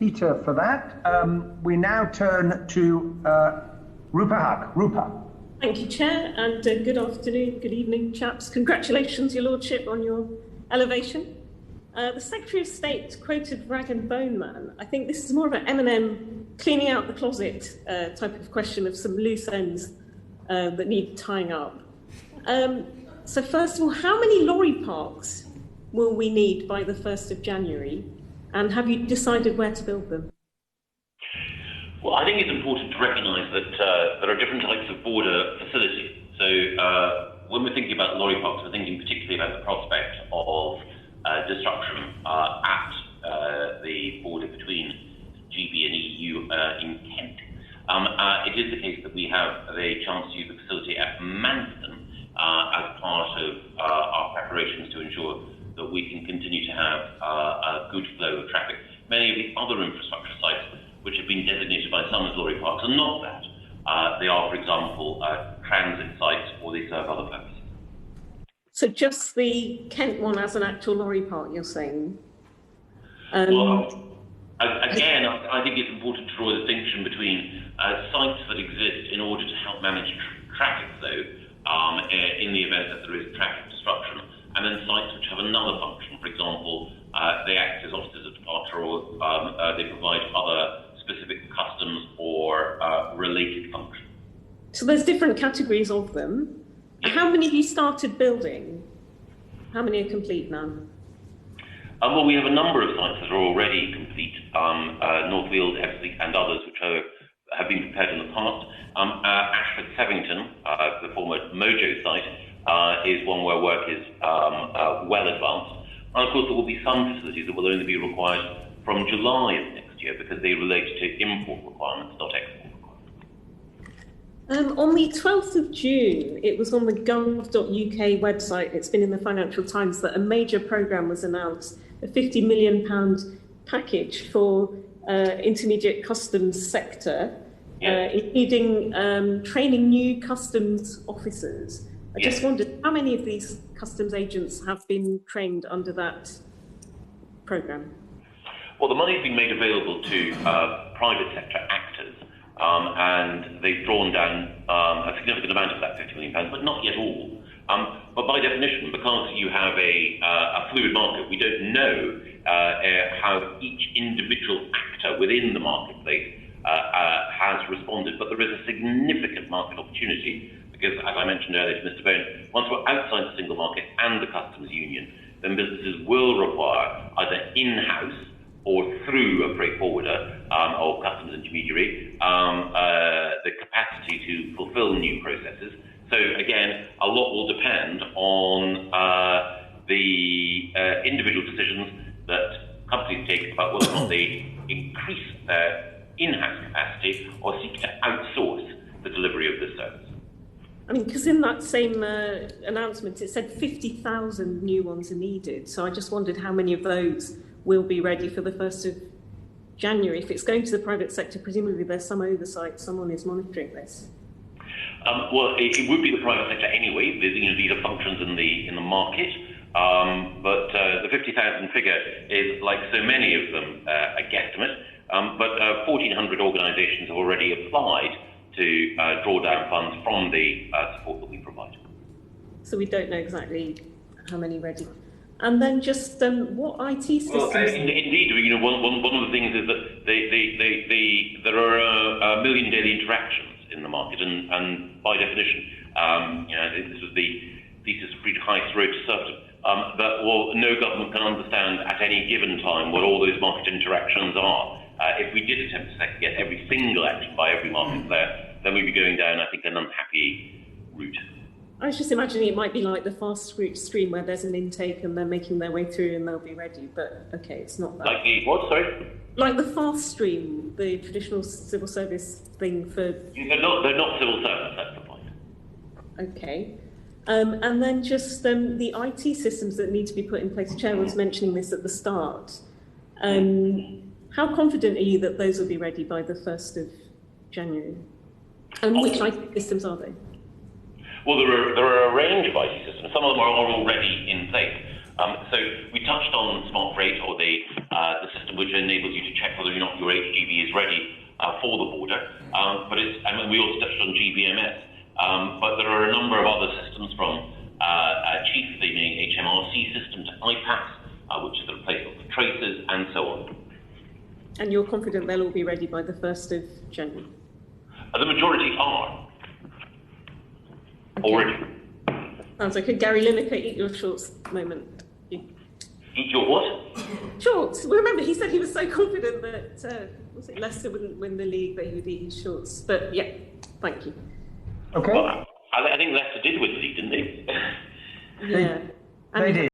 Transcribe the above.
Peter, for that. We now turn to Rupa Huq. Rupa. Thank you, Chair, and good afternoon, good evening, chaps. Congratulations, Your Lordship, on your elevation. The Secretary of State quoted Rag and Bone Man. I think this is more of an M&M cleaning out the closet type of question of some loose ends that need tying up. So first of all, how many lorry parks will we need by the 1st of January? And have you decided where to build them? Well, I think it's important to recognise that there are different types of border facilities. So when we're thinking about lorry parks, we're thinking particularly about the prospect of disruption at the border between GB and EU in Kent. It is the case that we have a chance to use the facility at Manston as part of our preparations to ensure that we can continue to have a good flow of traffic. Many of the other infrastructure sites which have been designated by some as lorry parks are not that. They are, for example, transit sites, or they serve other purposes. So just the Kent one as an actual lorry park, you're saying? Well, again, I think it's important to draw a distinction between sites that exist in order to help manage traffic flow in the event that there is traffic disruption, and then sites which have another function. For example, they act as offices of departure, or they provide other specific customs or related functions. So there's different categories of them. Yes. How many have you started building? How many are complete now? Well, we have a number of sites that are already complete. North Weald, Epsley and others which have been prepared in the past. Ashford Sevington, the former Mojo site, is one where work is well advanced. And of course there will be some facilities that will only be required from July of next year because they relate to import requirements, not export requirements. On the 12th of June, it was on the gov.uk website, it's been in the Financial Times, that a major programme was announced, a £50 million package for intermediate customs sector, including training new customs officers. I just wondered, how many of these customs agents have been trained under that programme? Well, the money's been made available to private sector actors, and they've drawn down a significant amount of that £50 million, but not yet all. But by definition, because you have a fluid market, we don't know how each individual actor within the marketplace has responded, but there is a significant market opportunity because, as I mentioned earlier to Mr. Bone, once we're outside the single market and the customs union, then businesses will require either in-house or through a freight forwarder or customs intermediary the capacity to fulfill new processes. So again, a lot will depend on the individual decisions that companies take about whether or not they increase their in-house capacity or seek to outsource the delivery of this service. I mean, because in that same announcement, it said 50,000 new ones are needed. So I just wondered how many of those will be ready for the 1st of January. If it's going to the private sector, presumably there's some oversight, someone is monitoring this. Well, it would be the private sector anyway. These are functions in the market. But the 50,000 figure is, like so many of them, a guesstimate. But 1,400 organisations have already applied to draw down funds from the support that we provide. So we don't know exactly how many ready. And then just what IT systems? Well, indeed, one of the things is that there are a million daily interactions in the market, and by definition, this was the thesis of Friedrich Heyst's Road to Serfdom, that no government can understand at any given time what all those market interactions are. If we did attempt to second-guess every single action by every market player, then we'd be going down, I think, an unhappy route. I was just imagining it might be like the fast route stream where there's an intake and they're making their way through and they'll be ready, but okay, it's not that. Like the what, sorry? Like the fast stream, the traditional civil service thing for... They're not civil service, that's the point. Okay. And then just the IT systems that need to be put in place. Chair was mentioning this at the start. How confident are you that those will be ready by the 1st of January? And which IT systems are they? Well, there are a range of IT systems. Some of them are already in place. So we touched on Smart Freight, or the system which enables you to check whether or not your HGV is ready for the border. And we also touched on GVMS. But there are a number of other systems, from chief, the HMRC system, to IPAS, which is the replacement for tracers, and so on. And you're confident they'll all be ready by the 1st of January? The majority are already. Sounds like a Gary Lineker eat your shorts moment. Eat your what? Shorts. Well, remember, he said he was so confident that Leicester wouldn't win the league, that he would eat his shorts. But yeah, thank you. Okay. Well, I think Leicester did win the league, didn't they? Yeah. They did.